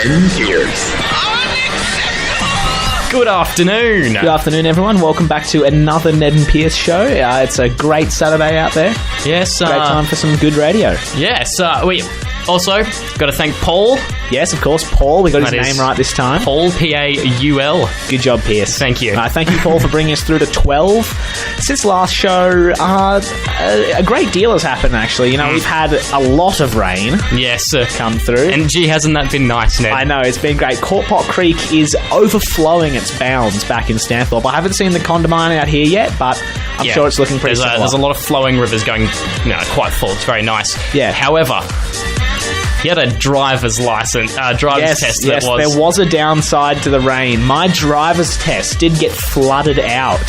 and Pierce. Good afternoon. Good afternoon, everyone. Welcome back to another Ned and Pierce show. It's a great Saturday out there. Yes. Great time for some good radio. Yes. We also got to thank Paul. Yes, of course, Paul. We got his name right this time. Paul, P-A-U-L. Good job, Pierce. Thank you. Thank you, Paul, for bringing us through to 12. Since last show, a great deal has happened, actually. You know, we've had a lot of rain come through. And gee, hasn't that been nice, Ned? I know, it's been great. Courtpot Creek is overflowing its bounds back in Stanthorpe. I haven't seen the Condamine out here yet, but I'm sure it's looking pretty similar. There's a lot of flowing rivers going, quite full. It's very nice. Yeah. However, he had a driver's license, test. Yes, there was a downside to the rain. My driver's test did get flooded out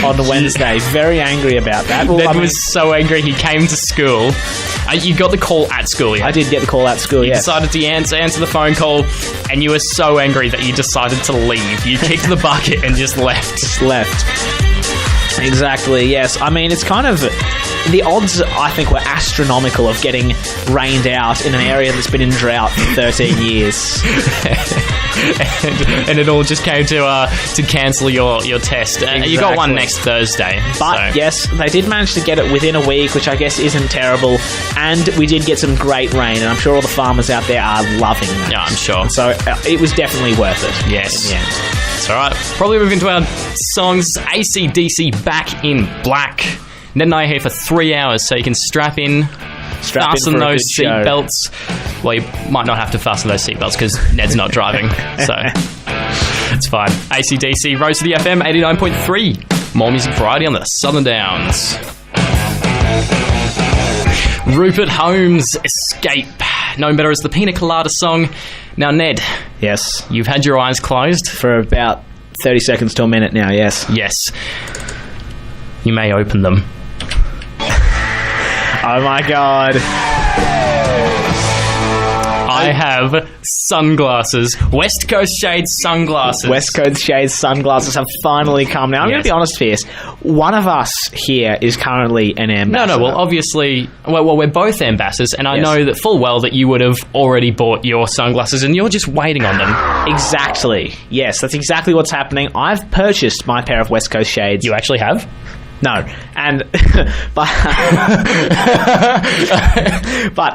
on Wednesday. Very angry about that. Ned was so angry he came to school. You got the call at school, yeah? I did get the call at school, You decided to answer the phone call, and you were so angry that you decided to leave. You kicked the bucket and just left. Exactly, yes. I mean, it's kind of... The odds, I think, were astronomical of getting rained out in an area that's been in drought for 13 years. and it all just came to cancel your test. Exactly. You got one next Thursday. But, yes, they did manage to get it within a week, which I guess isn't terrible. And we did get some great rain, and I'm sure all the farmers out there are loving that. Yeah, I'm sure. And so it was definitely worth it. Yes. It's all right. Probably move into our songs. AC/DC Back in Black. Ned and I are here for 3 hours, so you can strap in, fasten those seatbelts. Well, you might not have to fasten those seatbelts because Ned's not driving, so it's fine. AC/DC, Rose City FM 89.3. More music variety on the Southern Downs. Rupert Holmes, Escape, known better as the Pina Colada song. Now, Ned. Yes. You've had your eyes closed for about 30 seconds to a minute now, yes. Yes. You may open them. Oh my god. I have sunglasses. West Coast Shades sunglasses. West Coast Shades sunglasses have finally come now. I'm going to be honest, Pierce. One of us here is currently an ambassador. No, well, obviously... Well, we're both ambassadors, and I know that full well that you would have already bought your sunglasses, and you're just waiting on them. Exactly. Yes, that's exactly what's happening. I've purchased my pair of West Coast Shades. You actually have? No, and but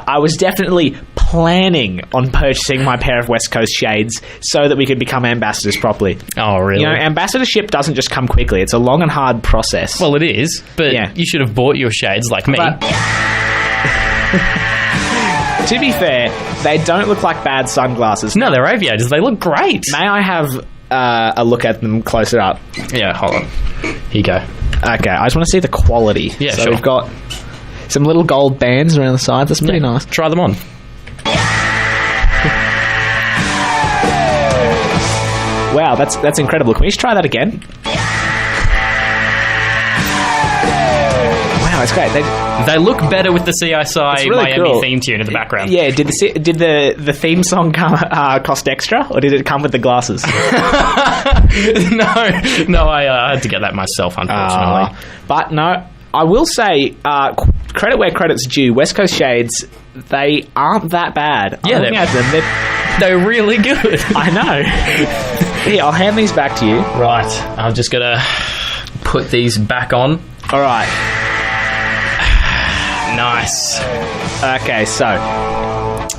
I was definitely planning on purchasing my pair of West Coast Shades so that we could become ambassadors properly. Oh, really? You know, ambassadorship doesn't just come quickly. It's a long and hard process. Well, it is, but you should have bought your shades like me. To be fair, they don't look like bad sunglasses. No, they're aviators. They look great. May I have a look at them closer up? Yeah, hold on. Here you go. Okay, I just want to see the quality. Yeah, so sure. We've got some little gold bands around the sides. That's pretty nice. Try them on. Wow, that's incredible. Can we just try that again? Wow, it's great. They look better with the CSI really Miami theme tune in the background. Yeah, did the theme song cost extra, or did it come with the glasses? No, I had to get that myself, unfortunately. But no, I will say, credit where credit's due. West Coast Shades, they aren't that bad. Yeah, they're really good. I know. Here, I'll hand these back to you. Right, I'm just gonna put these back on. All right. Nice. Okay, so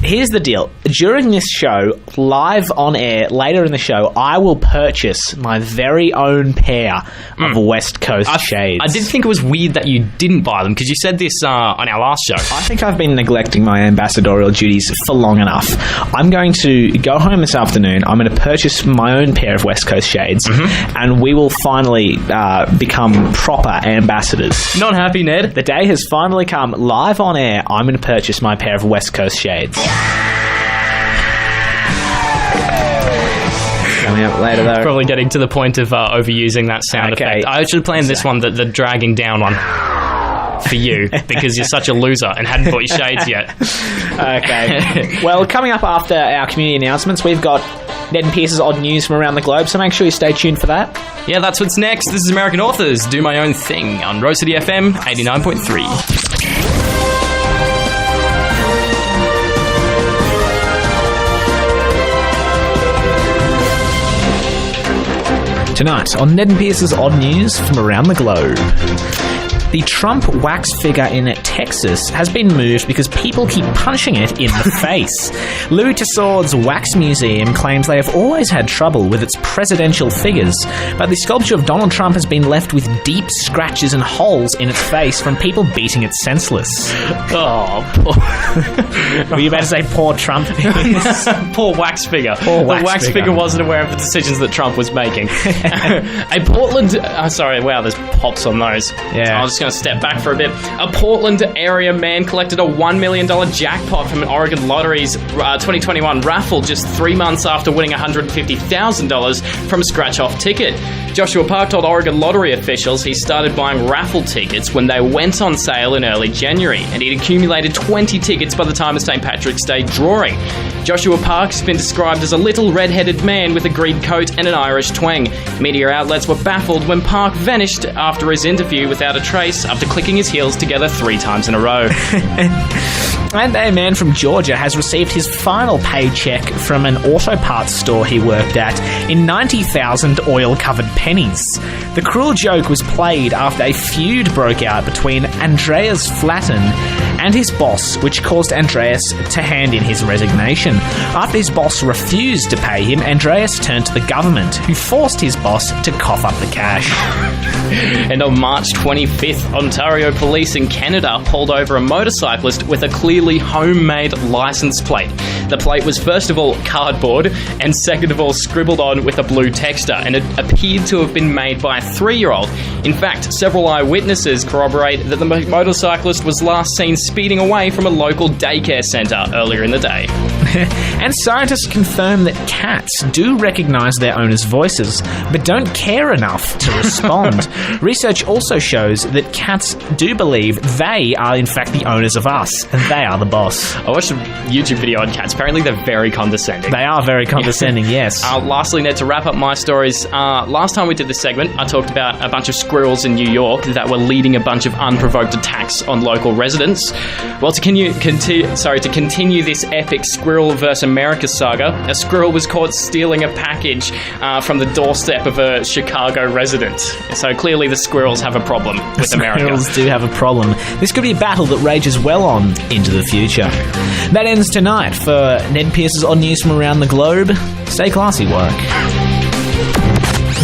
here's the deal. During this show, live on air, later in the show, I will purchase my very own pair of West Coast Shades. I did think it was weird that you didn't buy them, because you said this on our last show. I think I've been neglecting my ambassadorial duties for long enough. I'm going to go home this afternoon. I'm going to purchase my own pair of West Coast Shades, and we will finally become proper ambassadors. Not happy, Ned? The day has finally come. Live on air, I'm going to purchase my pair of West Coast Shades. Coming up later, though. Probably getting to the point of overusing that sound effect. I should plan this one, the dragging down one, for you, because you're such a loser and hadn't bought your shades yet. Okay. Well, coming up after our community announcements, we've got Ned and Pierce's odd news from around the globe, so make sure you stay tuned for that. Yeah, that's what's next. This is American Authors, Do My Own Thing, on Rose City FM 89.3. Tonight on Ned and Pierce's Odd News from around the globe. The Trump wax figure in Texas has been moved because people keep punching it in the face. Louis Tussaud's Wax Museum claims they have always had trouble with its presidential figures, but the sculpture of Donald Trump has been left with deep scratches and holes in its face from people beating it senseless. Oh, Were you about to say poor Trump? poor wax figure. Poor the wax figure wasn't aware of the decisions that Trump was making. A Portland... sorry, wow, there's pops on those. Yeah. So I'll just going to step back for a bit. A Portland area man collected a $1 million jackpot from an Oregon Lottery's 2021 raffle just 3 months after winning $150,000 from a scratch-off ticket. Joshua Park told Oregon Lottery officials he started buying raffle tickets when they went on sale in early January, and he'd accumulated 20 tickets by the time of St. Patrick's Day drawing. Joshua Park's been described as a little red-headed man with a green coat and an Irish twang. Media outlets were baffled when Park vanished after his interview without a trace after clicking his heels together 3 times in a row. And a man from Georgia has received his final paycheck from an auto parts store he worked at in 90,000 oil-covered pennies. The cruel joke was played after a feud broke out between Andreas Flatten and his boss, which caused Andreas to hand in his resignation. After his boss refused to pay him, Andreas turned to the government, who forced his boss to cough up the cash. And on March 25th, Ontario police in Canada pulled over a motorcyclist with a clearly homemade license plate. The plate was first of all cardboard and second of all scribbled on with a blue texture, and it appeared to have been made by a 3-year-old. In fact, several eyewitnesses corroborate that the motorcyclist was last seen speeding away from a local daycare centre earlier in the day. And scientists confirm that cats do recognise their owners' voices, but don't care enough to respond. Research also shows that cats do believe they are in fact the owners of us, and they are the boss. I watched a YouTube video on cats. Apparently they're very condescending. They are very condescending, yes. Lastly, Ned, to wrap up my stories, last time we did this segment, I talked about a bunch of squirrels in New York that were leading a bunch of unprovoked attacks on local residents. Well, to continue this epic Squirrel vs. America saga, a squirrel was caught stealing a package from the doorstep of a Chicago resident. So clearly the squirrels have a problem with America. Squirrels do have a problem. This could be a battle that rages well on into the future. That ends tonight for Ned Pierce's Odd News from around the globe. Stay classy, work.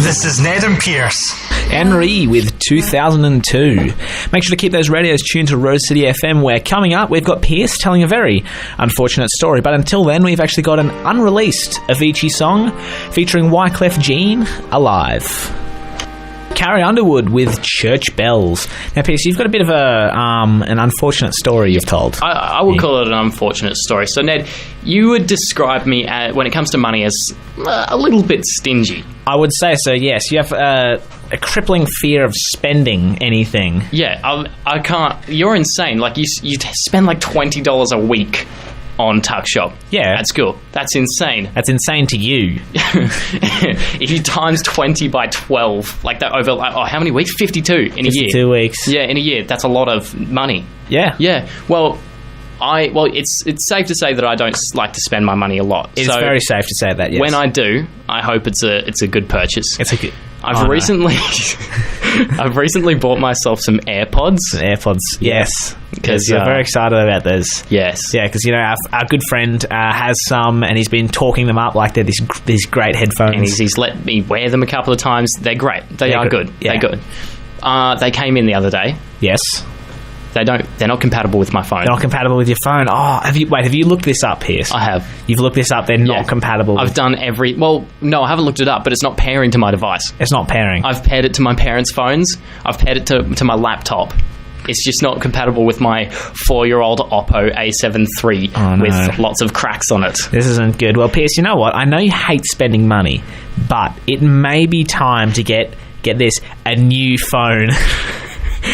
This is Ned and Pierce. Henry with 2002. Make sure to keep those radios tuned to Rose City FM, where coming up we've got Pierce telling a very unfortunate story. But until then, we've actually got an unreleased Avicii song featuring Wyclef Jean, Alive. Carrie Underwood with Church Bells. Now, Pierce, you've got a bit of an unfortunate story you've told. I would call it an unfortunate story. So, Ned, you would describe me, when it comes to money, as a little bit stingy. I would say so, yes. You have a crippling fear of spending anything. Yeah, I can't... You're insane. Like, you spend like $20 a week on Tuck Shop. Yeah. At school. That's insane. That's insane to you. If you times 20 by 12, like that over... how many weeks? 52 in a year. 52 weeks. Yeah, in a year. That's a lot of money. Yeah. Yeah. Well, it's safe to say that I don't like to spend my money a lot. It's very safe to say that, yes. When I do, I hope it's a good purchase. It's a good... I've recently bought myself some AirPods. Yes. Because you're very excited about those. Yes. Yeah, because, our good friend has some, and he's been talking them up like they're these great headphones. And he's let me wear them a couple of times. They're great. They are good. Yeah. They're good. They came in the other day. Yes. They're not compatible with my phone. They're not compatible with your phone. Oh, have you looked this up, Pierce? I have. You've looked this up. They're not compatible. I've done no, I haven't looked it up, but it's not pairing to my device. It's not pairing. I've paired it to my parents' phones. I've paired it to my laptop. It's just not compatible with my 4-year-old Oppo A7 III with lots of cracks on it. This isn't good. Well, Pierce, you know what? I know you hate spending money, but it may be time to get this, a new phone.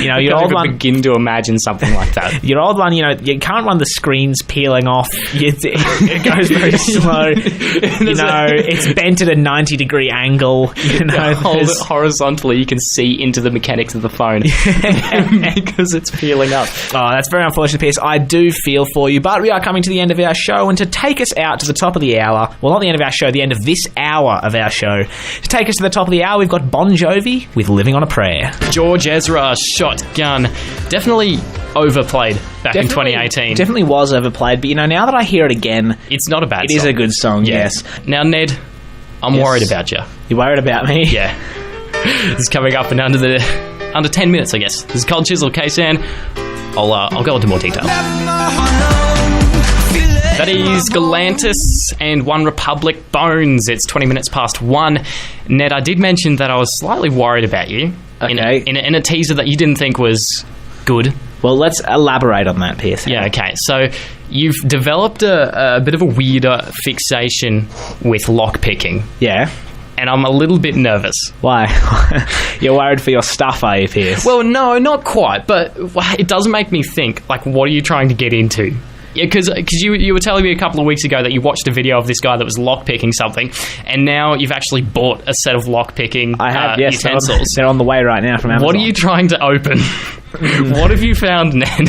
You know, I your can't old even one. begin to imagine something like that. Your old one, you know, you can't run the screens peeling off. It goes very slow. You know, it's bent at a 90-degree angle. You know, hold it horizontally, you can see into the mechanics of the phone because it's peeling up. Oh, that's very unfortunate, Pierce. I do feel for you, but we are coming to the end of our show, and to take us out to the top of the hour, well, not the end of our show, the end of this hour of our show, to take us to the top of the hour, we've got Bon Jovi with Living on a Prayer. George Ezra, Shotgun. Definitely overplayed back in 2018. Definitely was overplayed, but you know, now that I hear it again, It's not a bad song. it is a good song, yes. Now, Ned, I'm worried about you. You worried about me? Yeah. This is coming up in under 10 minutes, I guess. This is Cold Chisel, K-San. I'll go into more detail. That is Galantis and One Republic Bones. It's 20 minutes past 1. Ned, I did mention that I was slightly worried about you. Okay. In a teaser that you didn't think was good. Well, let's elaborate on that, Pierce. Yeah, okay. So you've developed a bit of a weirder fixation with lockpicking. Yeah. And I'm a little bit nervous. Why? You're worried for your stuff, are you, Pierce? Well, no, not quite. But it does make me think, like, what are you trying to get into? Yeah, because you were telling me a couple of weeks ago that you watched a video of this guy that was lockpicking something, and now you've actually bought a set of lockpicking I have, yes. utensils. They're on the way right now from Amazon. What are you trying to open? What have you found, Ned?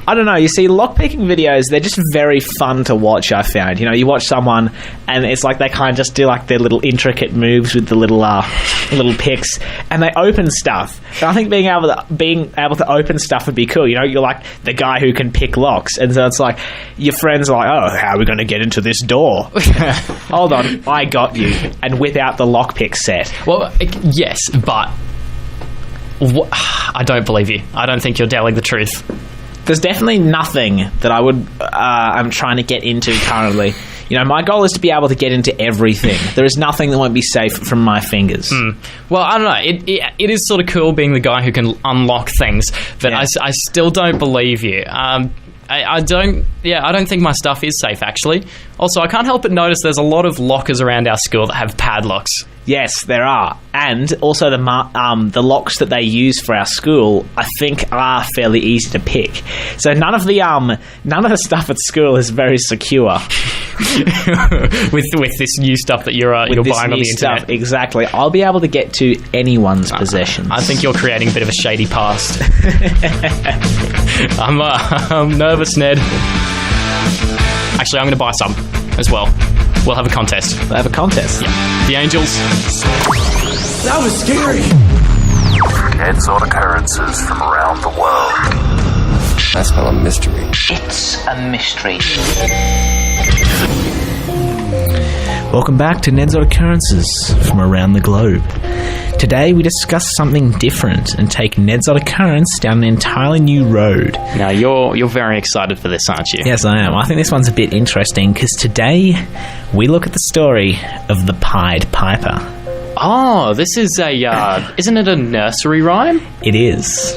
I don't know. You see, lockpicking videos, they're just very fun to watch, I found. You know, you watch someone, and it's like they kind of just do like their little intricate moves with the little picks, and they open stuff. And I think being able to open stuff would be cool. You know, you're like the guy who can pick locks, and so it's like your friends are like, oh, how are we going to get into this door? Hold on, I got you, and whip out the lockpick set. Well, yes, but I don't believe you. I don't think you're telling the truth. There's definitely nothing that I'm trying to get into currently. You know, my goal is to be able to get into everything. There is nothing that won't be safe from my fingers. Well, I don't know. It is sort of cool being the guy who can unlock things, but Yeah. I still don't believe you. I don't think my stuff is safe, actually. Also, I can't help but notice there's a lot of lockers around our school that have padlocks. Yes, there are. And also the locks that they use for our school, I think, are fairly easy to pick. So none of the stuff at school is very secure. with this new stuff that you're buying on the internet. Exactly. I'll be able to get to anyone's possessions. I think you're creating a bit of a shady past. I'm nervous, Ned. Actually, I'm going to buy some as well. We'll have a contest. We'll have a contest. Yeah. The Angels. That was scary. Ned's on occurrences from around the world. I smell a mystery. It's a mystery. Welcome back to Ned's Occurrences from around the globe. Today we discuss something different and take Ned's Occurrence down an entirely new road. Now, you're very excited for this, aren't you? Yes, I am. I think this one's a bit interesting because today we look at the story of the Pied Piper. Oh, this is isn't it a nursery rhyme? It is.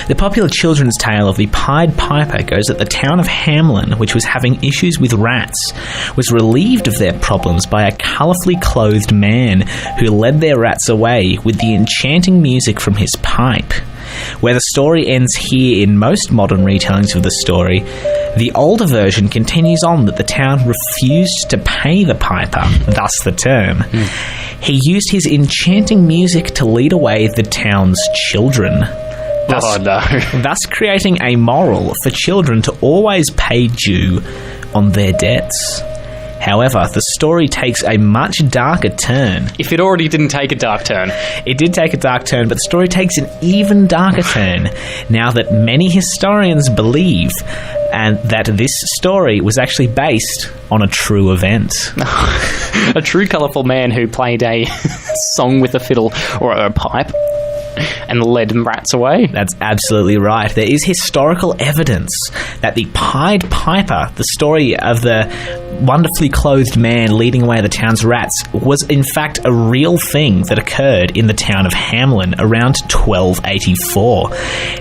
The popular children's tale of the Pied Piper goes that the town of Hamlin, which was having issues with rats, was relieved of their problems by a colourfully clothed man who led their rats away with the enchanting music from his pipe. Where the story ends here in most modern retellings of the story, the older version continues on that the town refused to pay the piper, thus the term. He used his enchanting music to lead away the town's children. Thus creating a moral for children to always pay due on their debts. However, the story takes a much darker turn. If it already didn't take a dark turn. It did take a dark turn, but the story takes an even darker turn now that many historians believe and that this story was actually based on a true event. A true colourful man who played a song with a fiddle or a pipe. And led rats away. That's absolutely right. There is historical evidence that the Pied Piper, the story of the wonderfully clothed man leading away the town's rats, was in fact a real thing that occurred in the town of Hamlin around 1284.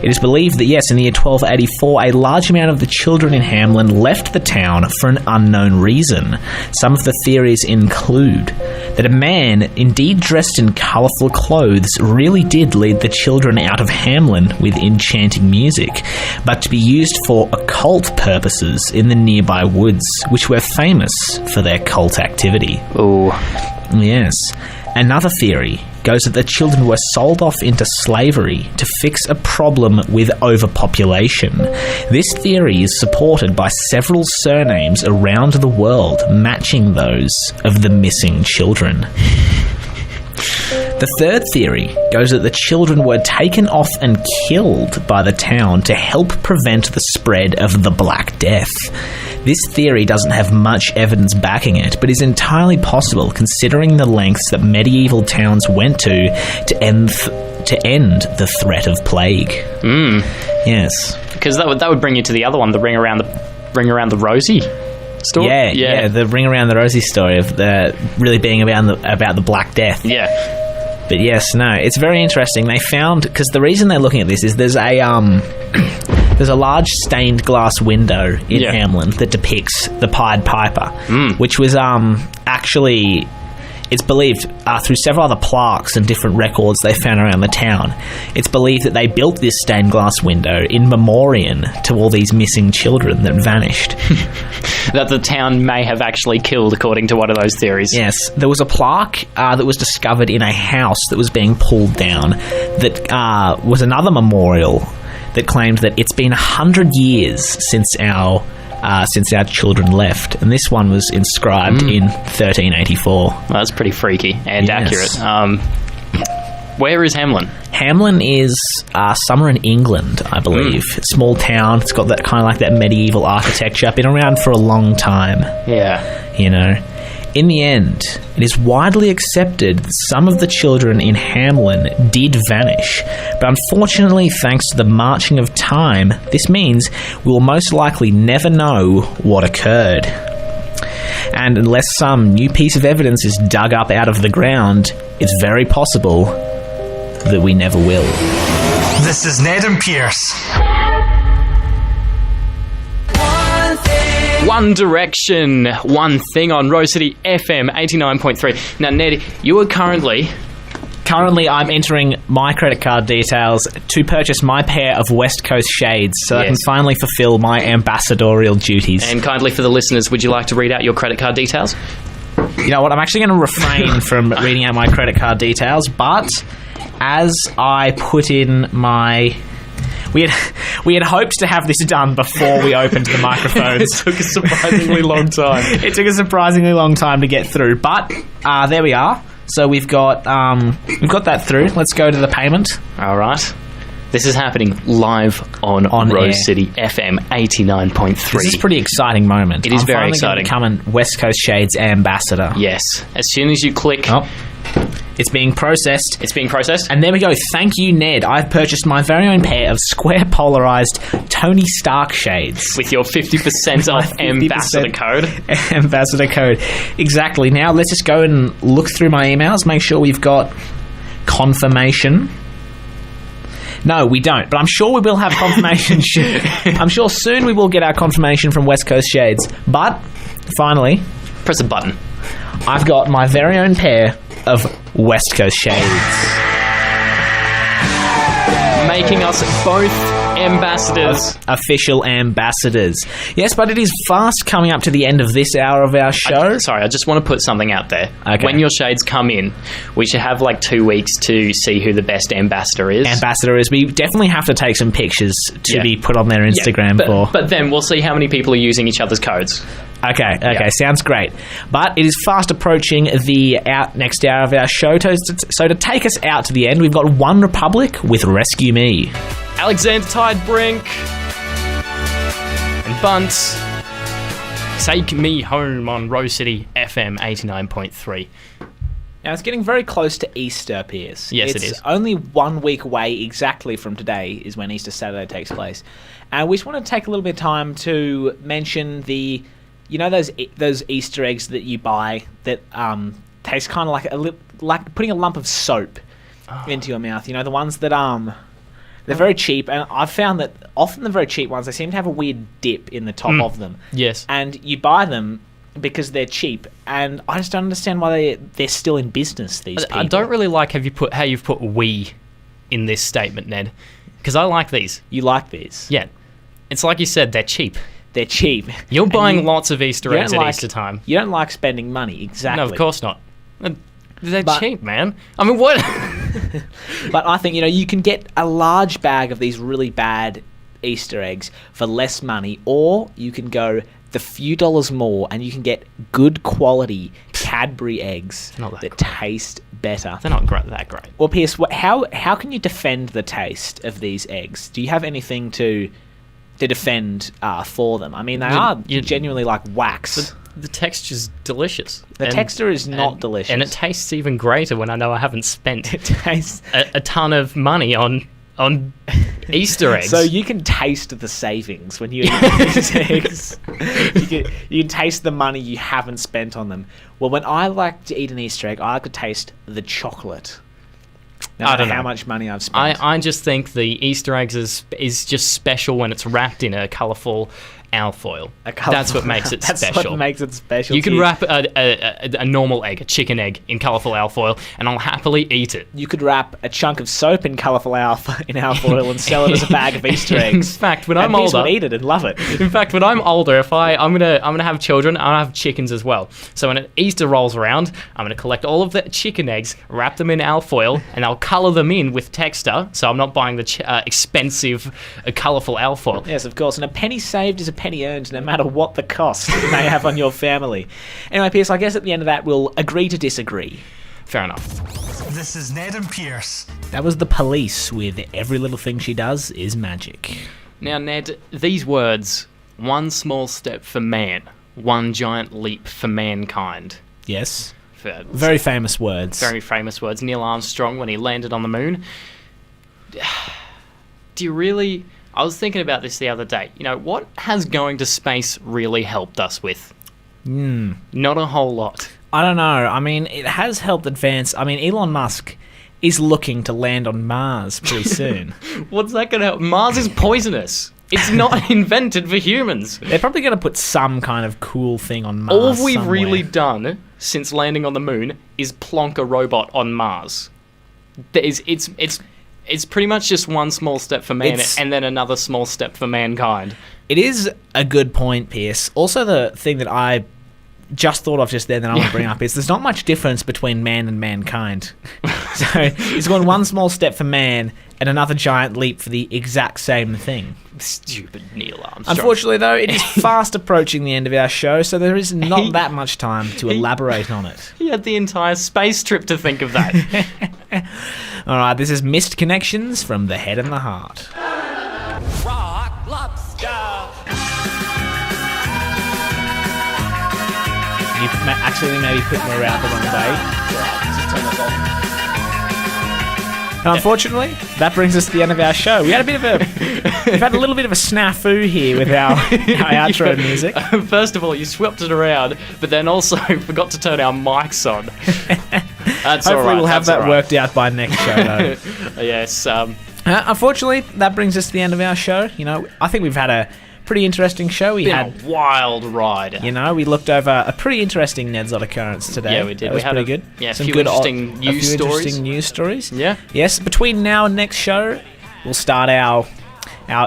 It is believed that, yes, in the year 1284, a large amount of the children in Hamlin left the town for an unknown reason. Some of the theories include that a man, indeed dressed in colourful clothes, really did lead the children out of Hamlin with enchanting music, but to be used for occult purposes in the nearby woods, which were famous for their cult activity. Ooh. Yes. Another theory goes that the children were sold off into slavery to fix a problem with overpopulation. This theory is supported by several surnames around the world matching those of the missing children. The third theory goes that the children were taken off and killed by the town to help prevent the spread of the Black Death. This theory doesn't have much evidence backing it, but is entirely possible considering the lengths that medieval towns went to end the threat of plague. Yes. Because that would bring you to the other one, the ring around the Rosie story. Yeah, the ring around the Rosie story of the really being about the Black Death. Yeah. But yes, no, it's very interesting. They found, because the reason they're looking at this is there's a large stained glass window in Hamlin that depicts the Pied Piper, which was actually, it's believed, through several other plaques and different records they found around the town, it's believed that they built this stained glass window in memoriam to all these missing children that vanished. That the town may have actually killed, according to one of those theories. Yes. There was a plaque that was discovered in a house that was being pulled down that was another memorial that claimed that it's been 100 years since our children left, and this one was inscribed in 1384. Well, that's pretty freaky and accurate. Where is Hamlin? Hamlin is somewhere in England, I believe. Small town. It's got that kind of like that medieval architecture. Been around for a long time. Yeah. You know. In the end, it is widely accepted that some of the children in Hamlin did vanish, but unfortunately, thanks to the marching of time, this means we will most likely never know what occurred. And unless some new piece of evidence is dug up out of the ground, it's very possible that we never will. This is Ned and Pierce. One Direction, One Thing on Rose City FM 89.3. Now, Ned, you are currently I'm entering my credit card details to purchase my pair of West Coast shades so I can finally fulfill my ambassadorial duties. And kindly for the listeners, would you like to read out your credit card details? You know what, I'm actually going to refrain from reading out my credit card details, but as I put in my... We had hoped to have this done before we opened the microphones. It took a surprisingly long time. It took a surprisingly long time to get through, but there we are. So we've got that through. Let's go to the payment. All right. This is happening live on Rose air. City FM 89.3. This is a pretty exciting moment. It is very exciting. I'm finally becoming West Coast Shades ambassador. Yes. As soon as you click... Oh. It's being processed. It's being processed. And there we go. Thank you, Ned. I've purchased my very own pair of square polarized Tony Stark shades. With your 50% off 50% ambassador code. Ambassador code. Exactly. Now let's just go and look through my emails, make sure we've got confirmation. No, we don't. But I'm sure we will have confirmation. I'm sure soon we will get our confirmation from West Coast Shades. But, finally... Press a button. I've got my very own pair of West Coast Shades. Making us both ambassadors. Official ambassadors. Yes, but it is fast coming up to the end of this hour of our show. I just want to put something out there. Okay. When your shades come in, we should have like 2 weeks to see who the best ambassador is. We definitely have to take some pictures to be put on their Instagram for. But then we'll see how many people are using each other's codes. Okay, sounds great. But it is fast approaching the next hour of our show. So to take us out to the end, we've got One Republic with Rescue Me. Alexander Tidebrink and Bunts, Take Me Home on Rose City FM 89.3. Now, it's getting very close to Easter, Pierce. Yes, it is. It's only 1 week away exactly from today is when Easter Saturday takes place. And we just want to take a little bit of time to mention those Easter eggs that you buy that taste kind of like putting a lump of soap into your mouth. You know, the ones that they're very cheap, and I've found that often the very cheap ones, they seem to have a weird dip in the top of them. Yes. And you buy them because they're cheap, and I just don't understand why they're still in business, these people. I don't really like how you've put "we" in this statement, Ned, because I like these. You like these? Yeah. It's like you said, they're cheap. They're cheap. You're buying lots of Easter eggs at Easter time. You don't like spending money, exactly. No, of course not. They're cheap, man. I mean, what? But I think, you can get a large bag of these really bad Easter eggs for less money, or you can go the few dollars more and you can get good quality Cadbury eggs that taste better. They're not that great. Well, Pierce, how can you defend the taste of these eggs? Do you have anything to defend for them? I mean, they are genuinely like wax. The texture's delicious. The texture is not delicious. And it tastes even greater when I know I haven't spent a ton of money on Easter eggs. So you can taste the savings when you eat these eggs. You can taste the money you haven't spent on them. Well, when I like to eat an Easter egg, I like to taste the chocolate. No matter how much money I've spent. I just think the Easter eggs is just special when it's wrapped in a colourful alfoil. That's what makes it special. That's what makes it special. You can wrap a normal egg, a chicken egg, in colourful alfoil, and I'll happily eat it. You could wrap a chunk of soap in colourful alfoil and sell it as a bag of Easter eggs. In fact, when I'm older, would eat it and love it. In fact, when I'm older, if I'm gonna have children, I'll have chickens as well. So when Easter rolls around, I'm gonna collect all of the chicken eggs, wrap them in alfoil, and I'll colour them in with texture. So I'm not buying the expensive, colourful alfoil. Yes, of course. And a penny saved is a penny earned, no matter what the cost it may have on your family. Anyway, Pierce, I guess at the end of that, we'll agree to disagree. Fair enough. This is Ned and Pierce. That was the Police with Every Little Thing She Does Is Magic. Now, Ned, these words, one small step for man, one giant leap for mankind. Yes. Very famous words. Very famous words. Neil Armstrong, when he landed on the moon. Do you really... I was thinking about this the other day. What has going to space really helped us with? Not a whole lot. I don't know. I mean, it has helped advance. I mean, Elon Musk is looking to land on Mars pretty soon. What's that going to help? Mars is poisonous. It's not invented for humans. They're probably going to put some kind of cool thing on Mars. All we've really done since landing on the moon is plonk a robot on Mars. It's pretty much just one small step for man and then another small step for mankind. It is a good point, Pierce. Also, the thing that I just thought of just then that I want to bring up is there's not much difference between man and mankind. So it's going one small step for man and another giant leap for the exact same thing. Stupid Neil Armstrong. Unfortunately, though, it is fast approaching the end of our show, so there is not that much time to elaborate on it. He had the entire space trip to think of that. All right, this is Missed Connections from The Head and the Heart. Rock lobster. You actually maybe put them around the wrong way. And unfortunately, that brings us to the end of our show. We've had a little bit of a snafu here with our outro music. First of all, you swept it around, but then also forgot to turn our mics on. That's Hopefully all right. We'll have that worked out by next show, though. Yes. Unfortunately, that brings us to the end of our show. I think we've had a pretty interesting show. We had a wild ride. We looked over a pretty interesting Ned's Occurrence today. Yeah, we did. That was pretty good. Yeah, some good interesting news stories. Yeah. Yes, between now and next show, we'll start our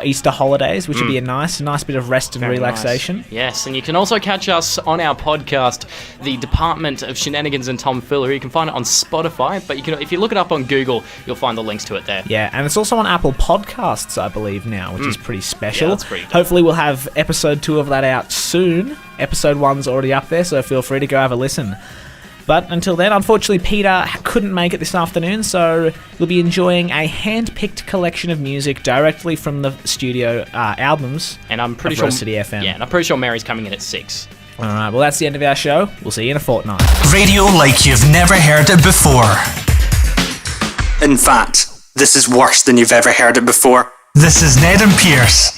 Easter holidays, which would be a nice bit of rest and relaxation. Nice. Yes, and you can also catch us on our podcast, The Department of Shenanigans and Tomfoolery. You can find it on Spotify, but if you look it up on Google, you'll find the links to it there. Yeah, and it's also on Apple Podcasts, I believe, now, which is pretty special. Yeah, that's pretty good. Hopefully we'll have episode 2 of that out soon. Episode 1's already up there, so feel free to go have a listen. But until then, unfortunately, Peter couldn't make it this afternoon, so you'll be enjoying a hand-picked collection of music directly from the studio albums. And I'm pretty sure City FM. Yeah, and I'm pretty sure Mary's coming in at 6. All right, well, that's the end of our show. We'll see you in a fortnight. Radio like you've never heard it before. In fact, this is worse than you've ever heard it before. This is Ned and Pierce.